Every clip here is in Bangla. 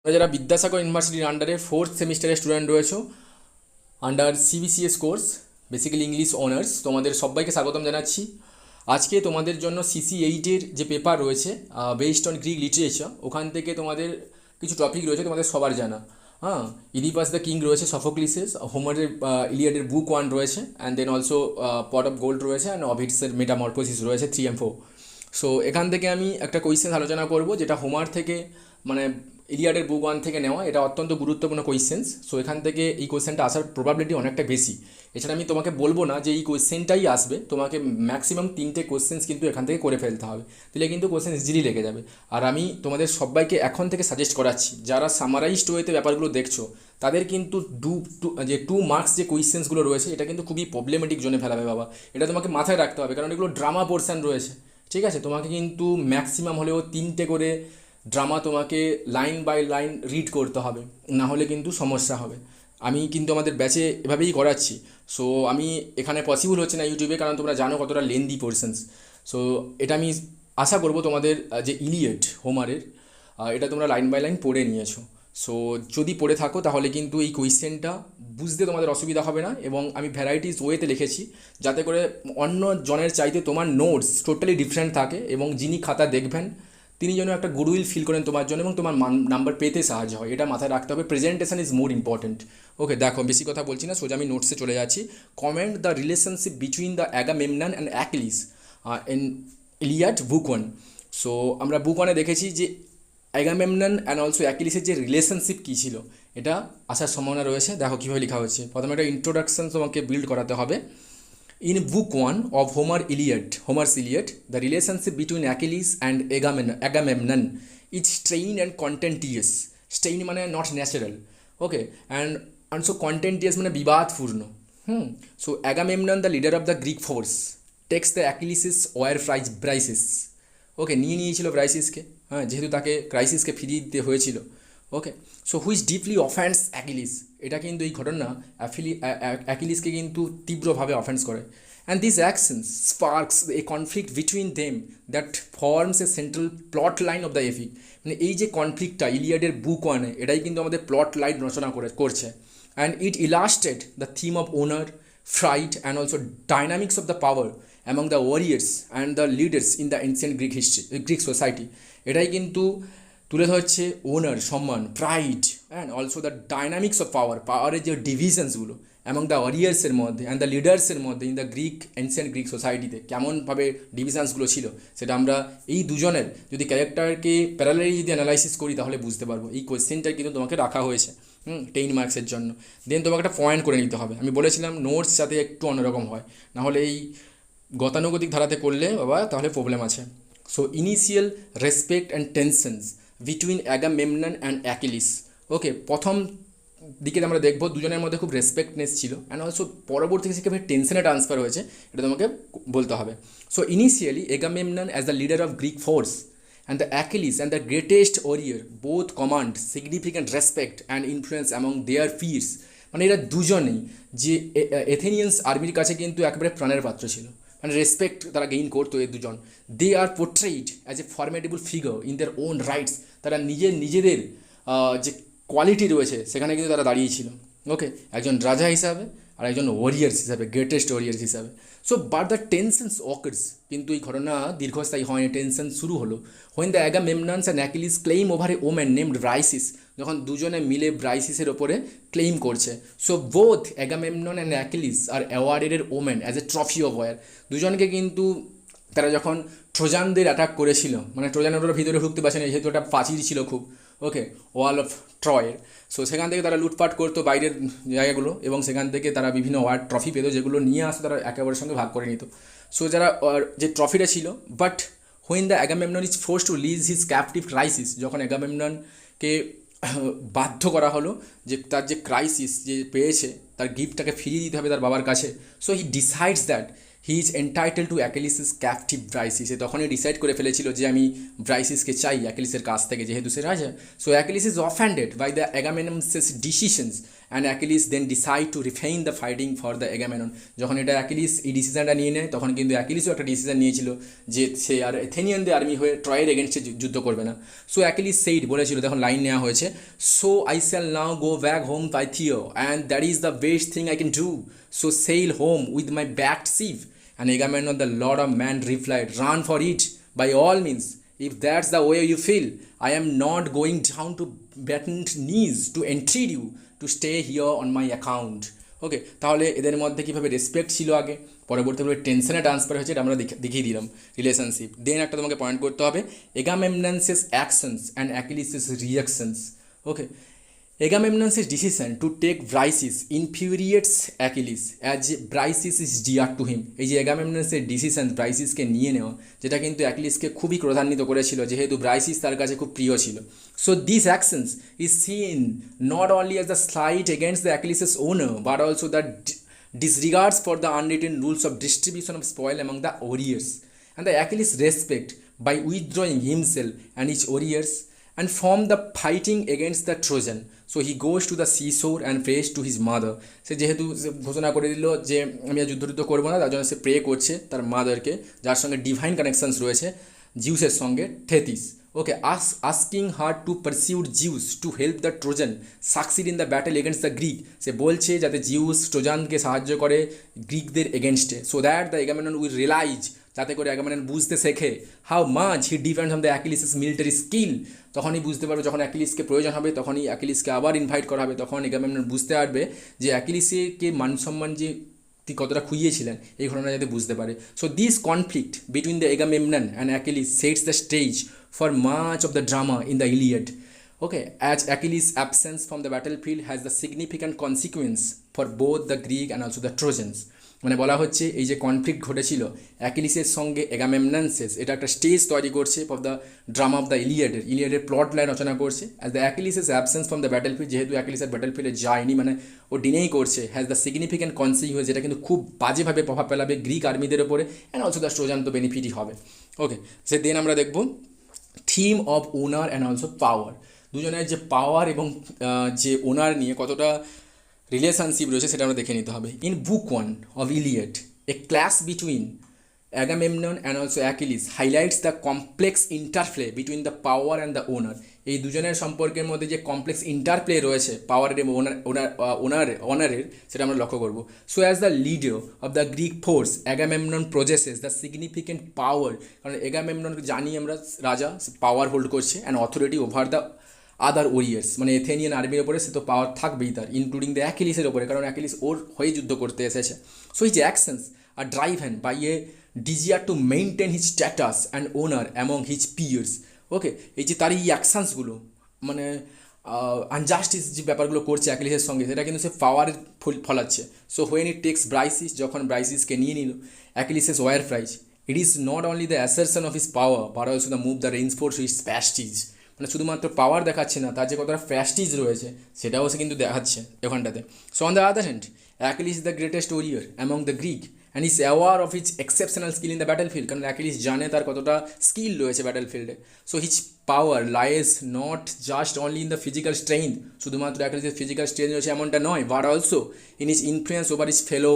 তোমরা যারা বিদ্যাসাগর ইউনিভার্সিটির আন্ডারে 4th সেমিস্টারের স্টুডেন্ট রয়েছো under CBCS course basically English honours, তোমাদের সবাইকে স্বাগতম জানাচ্ছি। আজকে তোমাদের জন্য CC8-এর যে পেপার রয়েছে বেসড অন গ্রিক লিটারেচার, ওখান থেকে তোমাদের কিছু টপিক রয়েছে তোমাদের সবার জানা। হ্যাঁ, ইডিপাস দ্য কিং রয়েছে, সফোক্লিসেস, হোমারের ইলিয়াডের বুক 1 রয়েছে, and then also pot of gold রয়েছে, অ্যান্ড অভিডসের মেটামরফোসিস রয়েছে 3 and 4। সো এখান থেকে আমি একটা কোয়েশ্চেন আলোচনা করব যেটা হোমার থেকে, মানে ইলিয়াডের বুক 1 থেকে নেওয়া। এটা অত্যন্ত গুরুত্বপূর্ণ কোয়েশ্চেন্স। সো এখান থেকে এই কোয়েশ্চেনটা আসার প্রবাবিলিটি অনেকটা বেশি। এছাড়া আমি তোমাকে বলবো না যে এই কোয়েশ্চেনটাই আসবে, তোমাকে ম্যাক্সিমাম 3টে কোয়েশ্চেন্স কিন্তু এখান থেকে করে ফেলতে হবে, তাহলে কিন্তু কোয়েশ্চেন ইজিলি লেগে যাবে। আর আমি তোমাদের সবাইকে এখন থেকে সাজেস্ট করাচ্ছি, যারা সামারাইজড ওয়েতে ব্যাপারগুলো দেখছো তাদের কিন্তু 2 মার্কস যে কোয়েশ্চেন্সগুলো রয়েছে এটা কিন্তু খুবই প্রবলেমেটিক জোনে ফেলাবে বাবা। এটা তোমাকে মাথায় রাখতে হবে, কারণ এগুলো ড্রামা পোর্শন রয়েছে। ঠিক আছে, তোমাকে কিন্তু ম্যাক্সিমাম হলেও 3টে করে ড্রামা তোমাকে লাইন বাই লাইন রিড করতে হবে, না হলে কিন্তু সমস্যা হবে। আমি কিন্তু আমাদের ব্যাচে এভাবেই করাচ্ছি। সো আমি এখানে পসিবল হচ্ছে না ইউটিউবে, কারণ তোমরা জানো কতটা লেন্দি পোর্শনস। সো এটা আমি আশা করব তোমাদের যে ইলিয়েট হোমারের, এটা তোমরা লাইন বাই লাইন পড়ে নিয়েছো। সো যদি পড়ে থাকো তাহলে কিন্তু এই কোয়েশ্চেনটা বুঝতে তোমাদের অসুবিধা হবে না, এবং আমি ভ্যারাইটিস ওয়েতে লিখেছি যাতে করে অন্য জনের চাইতে তোমার নোটস টোটালি ডিফারেন্ট থাকে, এবং যিনি খাতা দেখবেন তিনি যেন একটা গুডউইল ফিল করেন তোমার জন্য, এবং তোমার নাম্বার পেতে সাহায্য হয়। এটা মাথায় রাখতে হবে, প্রেজেন্টেশন ইজ মোর ইম্পর্টেন্ট। ওকে, দেখো বেশি কথা বলছি না, সোজা আমি নোটসে চলে যাচ্ছি। Comment the relationship between the Agamemnon and Achilles in Iliad book 1। So আমরা বুক 1-এ দেখেছি যে অ্যাগামেমনন অ্যান্ড অলসো অ্যাকিলিসের যে রিলেশনশিপ কী ছিল, এটা আসার সম্ভাবনা রয়েছে। দেখো কীভাবে লেখা হচ্ছে, প্রথমে একটা ইন্ট্রোডাকশন তোমাকে বিল্ড করাতে হবে। In Book 1 of Homer's Iliad, the relationship between Achilles and Agamemnon is strained and contentious. Strained মানে not natural. Okay, and so contentious মানে বিবাদপূর্ণ। So Agamemnon, the leader of the Greek force, takes the Achilles' wire Briseis. ওকে, নিয়েছিল ব্রাইসিসকে, হ্যাঁ, যেহেতু তাকে ক্রাইসিসকে ফিরিয়ে দিতে হয়েছিল। Okay, so which deeply offense Achilles, এটা কিন্তু এই ঘটনা অ্যাকিলিসকে কিন্তু তীব্রভাবে অফেন্স করে। And this actions sparks a conflict between them that forms a central plot line of the epic. মানে এই যে কনফ্লিক্টটা ইলিয়াডের বুক 1-এ, এটাই কিন্তু আমাদের প্লট লাইন রচনা করছে। And it illustrate the theme of owner, fright, and also dynamics of the power among the warriors and the leaders in the ancient Greek society. এটাই কিন্তু তুলে ধরছে ওনার, সম্মান, pride, and also the dynamics of পাওয়ারের যে ডিভিশনসগুলো অ্যামং দ্য ওয়ারিয়ার্সের মধ্যে অ্যান্ড দ্য লিডার্সের মধ্যে ইন দ্য এনসিয়েন্ট গ্রিক সোসাইটিতে কেমনভাবে ডিভিশনসগুলো ছিল, সেটা আমরা এই দুজনের যদি ক্যারেক্টারকে প্যারালালি যদি অ্যানালাইসিস করি তাহলে বুঝতে পারবো। এই কোয়েশ্চেনটা কিন্তু তোমাকে রাখা হয়েছে 10 মার্কসের জন্য। দেন তোমাকে একটা পয়েন্ট করে নিতে হবে। আমি বলেছিলাম নোটস যাতে একটু অন্যরকম হয়, নাহলে এই গতানুগতিক ধারাতে করলে বাবা তাহলে প্রবলেম আছে। So initial respect and tensions between Agamemnon and Achilles. Okay, প্রথম দিকে আমরা দেখবো দুজনের মধ্যে খুব রেসপেক্টনেস ছিল, অ্যান্ড অলসো পরবর্তী কীভাবে টেনশনে ট্রান্সফার হয়েছে এটা তোমাকে বলতে হবে। So initially Agamemnon as the leader of Greek force and the Achilles and the greatest warrior both command significant respect and influence among their peers. মানে এরা দুজনেই যে এথেনিয়ান্স আর্মির কাছে কিন্তু একেবারে প্রাণের পাত্র ছিল, মানে রেসপেক্ট তারা গেইন করতো। এই দুজন they are portrayed as a formidable figure in their own rights. তারা নিজেদের যে কোয়ালিটি রয়েছে সেখানে কিন্তু তারা দাঁড়িয়েছিল। ওকে, একজন রাজা হিসাবে আর একজন ওয়ারিয়ার্স হিসাবে, গ্রেটেস্ট ওয়ারিয়ার্স হিসাবে। So but the tensions occurs, কিন্তু এই ঘটনা দীর্ঘস্থায়ী হয়নি, টেনশন শুরু হলো when the Agamemnon's and Achilles claim over a woman named Briseis, যখন দুজনে মিলে ব্রাইসিসের ওপরে ক্লেইম করছে। So both Agamemnon and Achilles are awarded her woman as a trophy of war. দুজনকে কিন্তু তারা যখন ট্রোজানদের অ্যাটাক করেছিল, মানে ট্রোজানের ওরা ভিতরে ঢুকতে পারছে না যেহেতু একটা প্রাচীর ছিল খুব, ওকে, ওয়াল অফ ট্রয়ের। সো সেখান থেকে তারা লুটপাট করতো বাইরের জায়গাগুলো, এবং সেখান থেকে তারা বিভিন্ন ওয়ার্ড ট্রফি পেতো, যেগুলো নিয়ে আসতো তারা একেবারে সঙ্গে ভাগ করে নিত। সো যারা যে ট্রফিটা ছিল, but when the Agamemnon is force to lease his captive Chryseis, যখন অ্যাগামেমননকে বাধ্য করা হলো যে তার যে ক্রাইসিস যে পেয়েছে তার গিফটটাকে ফিরিয়ে দিতে হবে তার বাবার কাছে। So he decides that he is entitle to Achilles's captive Briseis, সে তখনই ডিসাইড করে ফেলেছিল যে আমি ব্রাইসিসকে চাই অ্যাকিলিসের কাছ থেকে, যেহেতু সে রাজা। So Achilles is offended by the Agamemnon's decisions and Achilles then decide to refrain the fighting for the Agamemnon. যখন এটা অ্যাকিলিস এই ডিসিশনটা নিয়ে নেয়, তখন কিন্তু অ্যাকিলিসও একটা ডিসিশন নিয়েছিল যে সে আর এথেনিয়ানদের আর্মি হয়ে ট্রয়ের এগেনস্টে যুদ্ধ করবে না। সো অ্যাকিলিস সেইড বলেছিল, তখন লাইন নেওয়া হয়েছে, so I shall now go back home Phthia and that is the best thing I can do, so sail home with my backed ship. And Agamemnon, the lord of man, replied, run for it by all means. If that's the way you feel, I am not going down to bent knees to entreat you to stay here on my account. ওকে, তাহলে এদের মধ্যে কীভাবে রেসপেক্ট ছিল আগে, পরবর্তীভাবে টেনশনে ট্রান্সফার হয়েছে, এটা আমরা দেখিয়ে দিলাম রিলেশনশিপ। দেন একটা তোমাকে পয়েন্ট করতে হবে, Agamemnon's actions and Achilles's reactions. Okay, Agamemnon's decision to take Briseis infuriates Achilles as Briseis is dear to him. এই যে Agamemnon's ডিসিশন ব্রাইসিসকে নিয়ে নেওয়া, যেটা কিন্তু অ্যাকিলিসকে খুবই ক্রোধান্বিত করেছিল, যেহেতু ব্রাইসিস তার কাছে খুব প্রিয় ছিল। So this actions is seen not only as the slight against the Achilles's honour but also the disregards for the unwritten rules of distribution of spoil among the warriors, and the Achilles respect by withdrawing himself and his warriors and from the fighting against the Trojan. So he goes to the seashore and prays to his mother. সে যেহেতু ঘোষণা করে দিল যে আমি আর যুদ্ধ করবো না, তার জন্য সে প্রে করছে তার মাদারকে, যার সঙ্গে ডিভাইন কানেকশনস রয়েছে জিউসের সঙ্গে, থেথিস। ওকে, asking her to pursue Zeus to help the Trojan succeed in the battle against the Greek. সে বলছে যাতে জিউস ট্রোজানকে সাহায্য করে গ্রিকদের এগেনস্টে, so that the Agamemnon will realise, যাতে করে অ্যাগামেমনন বুঝতে শেখে how much he depends on the Achilles's military skill. তখনই বুঝতে পারবে, যখন অ্যাকিলিসকে প্রয়োজন হবে তখনই অ্যাকিলিসকে আবার ইনভাইট করা হবে, তখন অ্যাগামেমনন বুঝতে পারবে যে অ্যাকিলিসকে মান সম্মান যে কতটা খুইয়েছিলেন, এই ঘটনা যাতে বুঝতে পারে। So this conflict between the Agamemnon and Achilles sets the stage for much of the drama in the Iliad. Okay, as Achilles' absence from the battlefield has the significant consequence for both the Greek and also the Trojans. মানে বলা হচ্ছে এই যে কনফ্লিক্ট ঘটেছিল অ্যাকিলিসের সঙ্গে এগামেমনন্সের, এটা একটা স্টেজ তৈরি করছে for the drama of the ইলিয়াডের প্লট লাইন রচনা করছে। As the Achilles's absence from the battlefield, যেহেতু অ্যাকিলিসের ব্যাটেলফিল্ডে যায়নি, মানে ও ডিনেই করছে, হ্যাজ দ্য সিগনিফিক্যান্ট কনসিকুয়েন্স, যেটা কিন্তু খুব বাজেভাবে প্রভাব ফেলাবে গ্রিক আর্মিদের ওপরে, অ্যান্ড অলসো দ্য ট্রোজান তো বেনিফিটই হবে। ওকে, সে দেন আমরা দেখব theme of honour and also power. দুজনের যে পাওয়ার এবং যে ওনার নিয়ে কতটা রিলেশনশিপ রয়েছে সেটা আমরা দেখে নিতে হবে। In book 1 of Iliad, a clash between Agamemnon and also Achilles highlights the complex interplay between the power and the honour. এই দুজনের সম্পর্কের মধ্যে যে কমপ্লেক্স ইন্টারপ্লে রয়েছে পাওয়ারের এবং ওনারের, সেটা আমরা লক্ষ্য করবো। So as the leader of the Greek force Agamemnon possesses the significant power, কারণ অ্যাগামেমনন জানি আমরা রাজা, পাওয়ার হোল্ড করছে and authority over the other warriors, মানে এথেনিয়ান আর্মির ওপরে সে তো পাওয়ার থাকবেই তার, ইনক্লুডিং দ্য অ্যাকিলিসের ওপরে, কারণ অ্যাকিলিস ওর হয়ে যুদ্ধ করতে এসেছে। So his actions are driven by a desire to maintain his status and honour among his peers. Okay, এই যে তার এই অ্যাকশানসগুলো, মানে আনজাস্টিস যে ব্যাপারগুলো করছে অ্যাকিলিসের সঙ্গে, সেটা কিন্তু সে পাওয়ারের ফলাচ্ছে। So when it takes Briseis, যখন ব্রাইসিসকে নিয়ে নিল Achilles's war prize, it is not only the assertion of his power but also the move the reinforce his prestige. মানে শুধুমাত্র পাওয়ার দেখাচ্ছে না, তার যে কতটা প্যাস্টিজ রয়েছে সেটাও সে কিন্তু দেখাচ্ছে ওখানটাতে। So on the other hand Achilles is the greatest warrior among the Greek and is aware of his exceptional skill in the battlefield, কারণ অ্যাকিলিস জানে তার কতটা স্কিল রয়েছে ব্যাটেলফিল্ডে। So his power lies not just only in the physical strength, শুধুমাত্র অ্যাকিলিসের ফিজিক্যাল স্ট্রেংথ রয়েছে এমনটা নয়, but also in his influence over his fellow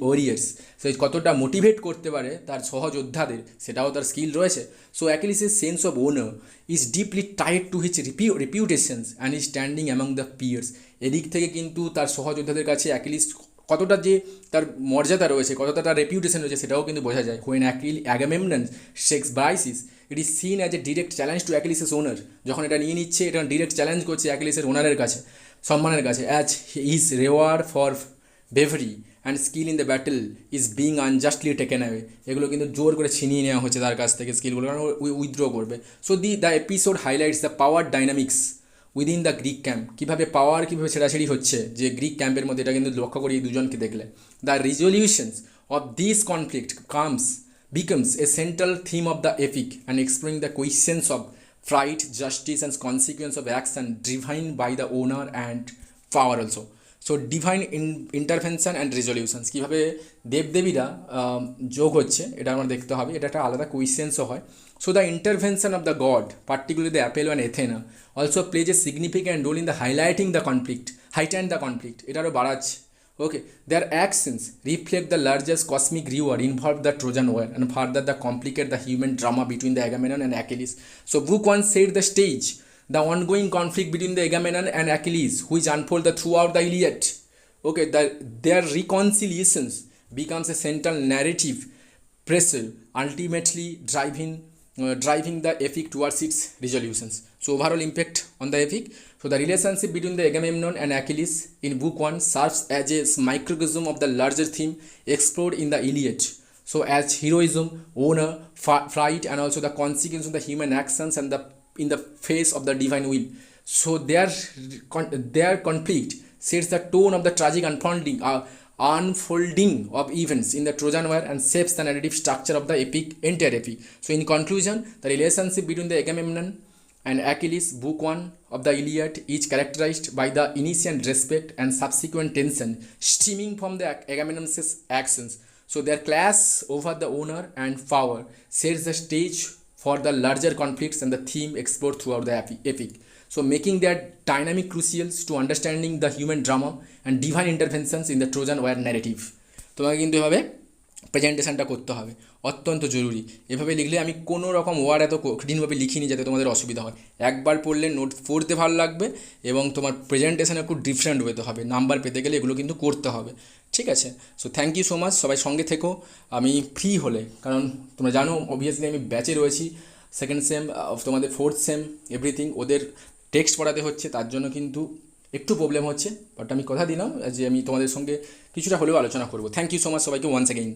warriors. So কতটা মোটিভেট করতে পারে তার সহযোদ্ধাদের, সেটাও তার স্কিল রয়েছে। সো অ্যাকিলিসের sense of honour is deeply tied to his reputations and is standing among the peers. এদিক থেকে কিন্তু তার সহযোদ্ধাদের কাছে অ্যাকিলিস কতটা যে তার মর্যাদা রয়েছে, কতটা তার রেপিউটেশন রয়েছে, সেটাও কিন্তু বোঝা যায়। When Agamemnon takes Briseis, it is seen as a direct challenge to Achilles's honour. যখন এটা নিয়ে নিচ্ছে, এটা ডিরেক্ট চ্যালেঞ্জ করছে অ্যাকিলিসের ওনারের কাছে, সম্মানের কাছে, as his reward for bravery and skill in the battle is being unjustly taken away. এগুলো কিন্তু জোর করে ছিনিয়ে নেওয়া হচ্ছে তার কাছ থেকে স্কিলগুলো, কারণ উইথড্র করবে। So the episode highlights the power dynamics within the Greek camp, কীভাবে পাওয়ার কীভাবে ছেড়াছেড়ি হচ্ছে যে গ্রিক ক্যাম্পের মধ্যে, এটা কিন্তু লক্ষ্য করি এই দুজনকে দেখলে। The resolutions of this conflict becomes a central theme of the epic and exploring the questions of right, justice and consequence of action driven by the owner and power also. So divine intervention and resolutions, কীভাবে দেবদেবীরা যোগ হচ্ছে এটা আমরা দেখতে হবে, এটা একটা আলাদা কোয়েশ্চেন্সও হয়। So the intervention of the god, particularly the Apollo and Athena, also plays a significant role in the highlighting the conflict, heighten the conflict, এটারও বাড়াচ্ছে। Okay, their actions reflect the largest cosmic reward involved the Trojan War and further the complicate the human drama between the Agamemnon and Achilles. So Book 1 set the stage, the ongoing conflict between the Agamemnon and Achilles, which unfolded throughout the Iliad. Okay, their reconciliations becomes a central narrative pressure, ultimately driving the epic towards its resolutions. So overall impact on the epic. So the relationship between the Agamemnon and Achilles in Book 1 serves as a microcosm of the larger theme explored in the Iliad. So as heroism, honor, fight, and also the consequence of the human actions and in the face of the divine will. So their conflict sets the tone of the tragic unfolding of events in the Trojan War and shapes the narrative structure of the entire epic. So in conclusion, the relationship between the Agamemnon and Achilles, Book 1 of the Iliad, is characterized by the initial respect and subsequent tension stemming from the Agamemnon's actions. So their clash over the honor and power sets the stage for the larger conflicts and the theme explored throughout the epic. So making their dynamic crucial to understanding the human drama and divine interventions in the Trojan War narrative. তোমাকে কিন্তু এভাবে প্রেজেন্টেশনটা করতে হবে, অত্যন্ত জরুরি। এভাবে লিখলে আমি কোনো রকম ওয়ার্ড এত কঠিনভাবে লিখিনি যাতে তোমাদের অসুবিধা হয়। একবার পড়লে নোট পড়তে ভালো লাগবে এবং তোমার প্রেজেন্টেশন একটু ডিফারেন্ট হতে হবে, নাম্বার পেতে গেলে এগুলো কিন্তু করতে হবে, ঠিক আছে? So thank you so much, সবাই সঙ্গে থেকো। আমি ফ্রি হলে, কারণ তোমরা জানো অবভিয়াসলি আমি ব্যাচে রয়েছি, সেকেন্ড সেম তোমাদের 4th সেম এভরিথিং ওদের টেক্সট পড়াতে হচ্ছে, তার জন্য কিন্তু একটু প্রবলেম হচ্ছে, বাট আমি কথা দিলাম যে আমি তোমাদের সঙ্গে কিছুটা হলেও আলোচনা করবো। থ্যাংক ইউ সো মাচ সবাইকে ওয়ান্স অ্যাগেইন।